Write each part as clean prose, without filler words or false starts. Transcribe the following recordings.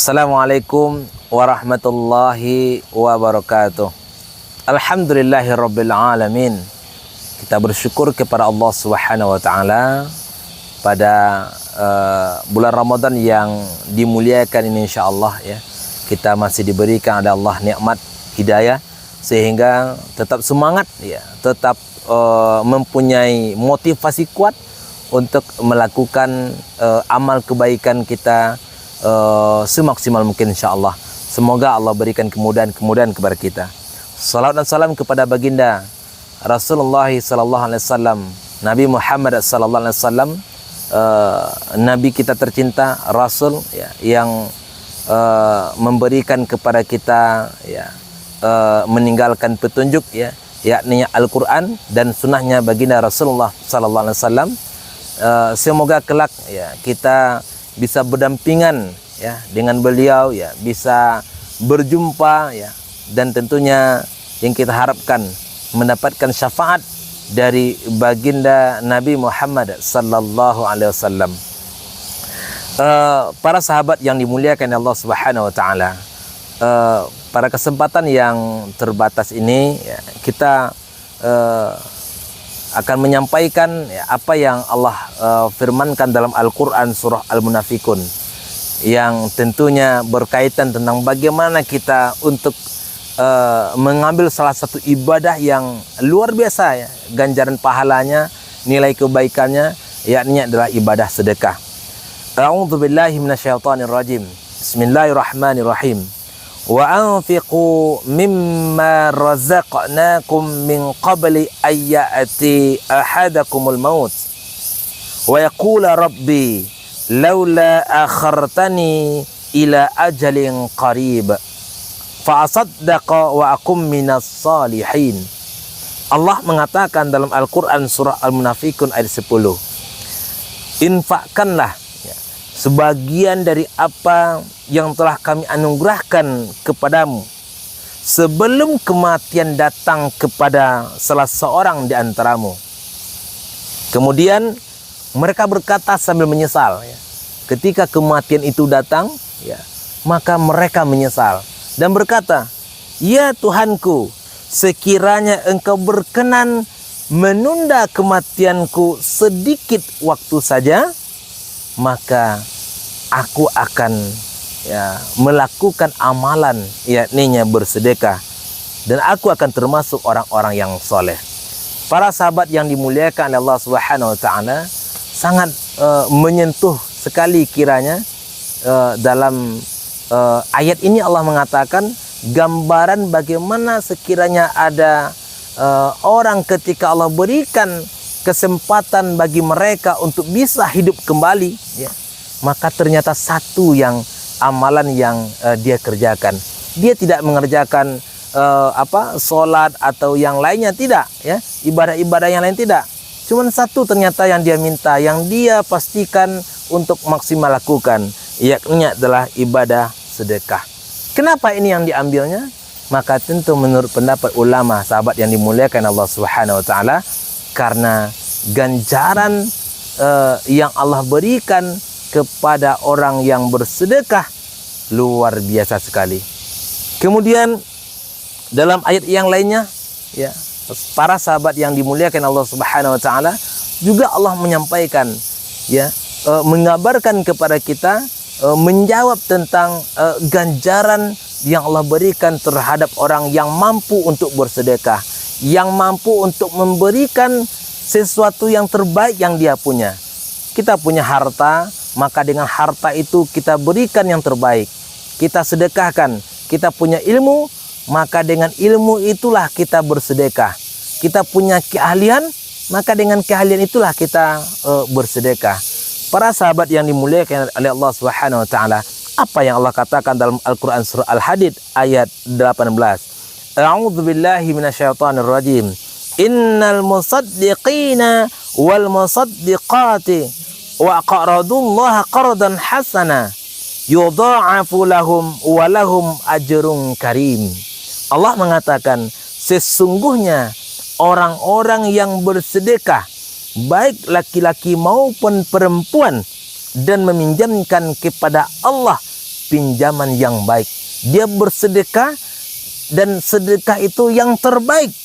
Assalamualaikum warahmatullahi wabarakatuh. Alhamdulillahirabbil alamin. Kita bersyukur kepada Allah Subhanahu wa taala pada bulan Ramadan yang dimuliakan ini, insyaallah ya. Kita masih diberikan oleh Allah nikmat hidayah sehingga tetap semangat ya, tetap mempunyai motivasi kuat untuk melakukan amal kebaikan kita semaksimal mungkin, insyaallah. Semoga Allah berikan kemudahan kepada kita. Salawat dan salam kepada baginda Rasulullah sallallahu alaihi wasallam, Nabi Muhammad sallallahu alaihi wasallam, nabi kita tercinta, rasul ya, yang memberikan kepada kita ya, meninggalkan petunjuk ya, yakni Al-Qur'an dan sunnahnya baginda Rasulullah sallallahu alaihi wasallam. Semoga kelak ya kita bisa berdampingan ya dengan beliau ya, bisa berjumpa ya, dan tentunya yang kita harapkan mendapatkan syafaat dari baginda Nabi Muhammad sallallahu alaihi wasallam. Para sahabat yang dimuliakan Allah Subhanahu wa taala, pada kesempatan yang terbatas ini ya, kita akan menyampaikan ya, apa yang Allah firmankan dalam Al-Quran surah Al-Munafikun, yang tentunya berkaitan tentang bagaimana kita untuk mengambil salah satu ibadah yang luar biasa ya, ganjaran pahalanya, nilai kebaikannya, yakni adalah ibadah sedekah. A'udzubillahi minasyaitonirrajim. Bismillahirrahmanirrahim. Wa anfiqu mimma razaqnakum min qabli ayyati ahadakumul maut wa yaqula rabbi laula akhartani ila ajalin qarib fa asaddaqa wa akum minas salihin. Allah mengatakan dalam Al-Quran surah Al-Munafikun ayat 10, infakkanlah ya, sebagian dari apa yang telah kami anugerahkan kepadamu sebelum kematian datang kepada salah seorang di antaramu. Kemudian mereka berkata sambil menyesal ya. Ketika kematian itu datang ya, maka mereka menyesal dan berkata, ya Tuhanku, sekiranya engkau berkenan menunda kematianku sedikit waktu saja, maka aku akan ya melakukan amalan yakninya bersedekah dan aku akan termasuk orang-orang yang soleh. Para sahabat yang dimuliakan oleh Allah Subhanahu wa taala, sangat menyentuh sekali kiranya dalam ayat ini Allah mengatakan gambaran bagaimana sekiranya ada orang ketika Allah berikan kesempatan bagi mereka untuk bisa hidup kembali ya, maka ternyata satu yang amalan yang dia kerjakan, dia tidak mengerjakan sholat atau yang lainnya, tidak ya, ibadah-ibadah yang lain tidak, cuman satu ternyata yang dia minta, yang dia pastikan untuk maksimal lakukan, yakni adalah ibadah sedekah. Kenapa ini yang diambilnya? Maka tentu menurut pendapat ulama sahabat yang dimuliakan Allah Subhanahu wa taala, karena ganjaran yang Allah berikan kepada orang yang bersedekah luar biasa sekali. Kemudian dalam ayat yang lainnya ya, para sahabat yang dimuliakan Allah Subhanahu wa taala juga Allah menyampaikan ya, mengabarkan kepada kita, menjawab tentang ganjaran yang Allah berikan terhadap orang yang mampu untuk bersedekah, yang mampu untuk memberikan sesuatu yang terbaik yang dia punya. Kita punya harta, maka dengan harta itu kita berikan yang terbaik, kita sedekahkan. Kita punya ilmu, maka dengan ilmu itulah kita bersedekah. Kita punya keahlian, maka dengan keahlian itulah kita bersedekah. Para sahabat yang dimuliakan oleh Allah Subhanahu wa taala, apa yang Allah katakan dalam Al-Quran surah Al-Hadid ayat 18, A'udzubillahi minasyaitonirrajim. Innal musaddiqina wal musaddiqati wa aqradullaha qardan hasana yudha'afu lahum wa lahum ajrun karim. Allah mengatakan, sesungguhnya orang-orang yang bersedekah, baik laki-laki maupun perempuan, dan meminjamkan kepada Allah pinjaman yang baik. Dia bersedekah dan sedekah itu yang terbaik,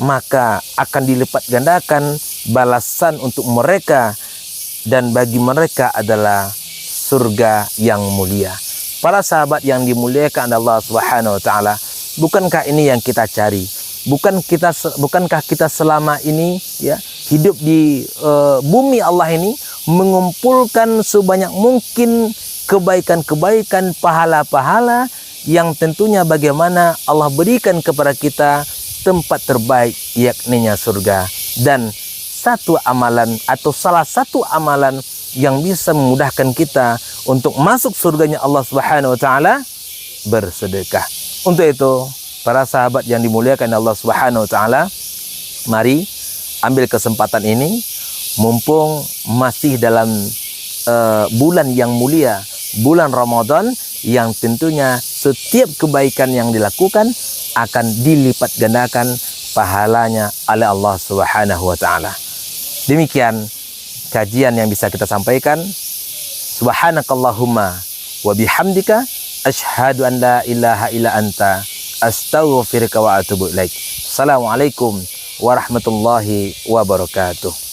maka akan dilipat gandakan balasan untuk mereka, dan bagi mereka adalah surga yang mulia. Para sahabat yang dimuliakan Allah Subhanahu wa taala, bukankah ini yang kita cari? Bukankah kita selama ini ya hidup di bumi Allah ini mengumpulkan sebanyak mungkin kebaikan-kebaikan, pahala-pahala yang tentunya bagaimana Allah berikan kepada kita tempat terbaik, yakninya surga. Dan satu amalan atau salah satu amalan yang bisa memudahkan kita untuk masuk surganya Allah Subhanahu wa taala, bersedekah. Untuk itu, para sahabat yang dimuliakan Allah Subhanahu wa taala, mari ambil kesempatan ini mumpung masih dalam bulan yang mulia, bulan Ramadan, yang tentunya setiap kebaikan yang dilakukan akan dilipat gandakan pahalanya oleh Allah Subhanahu wa taala. Demikian kajian yang bisa kita sampaikan. Subhanakallahumma wa bihamdika asyhadu an la ilaha illa anta astaghfiruka wa atubu ilaik. Assalamualaikum warahmatullahi wabarakatuh.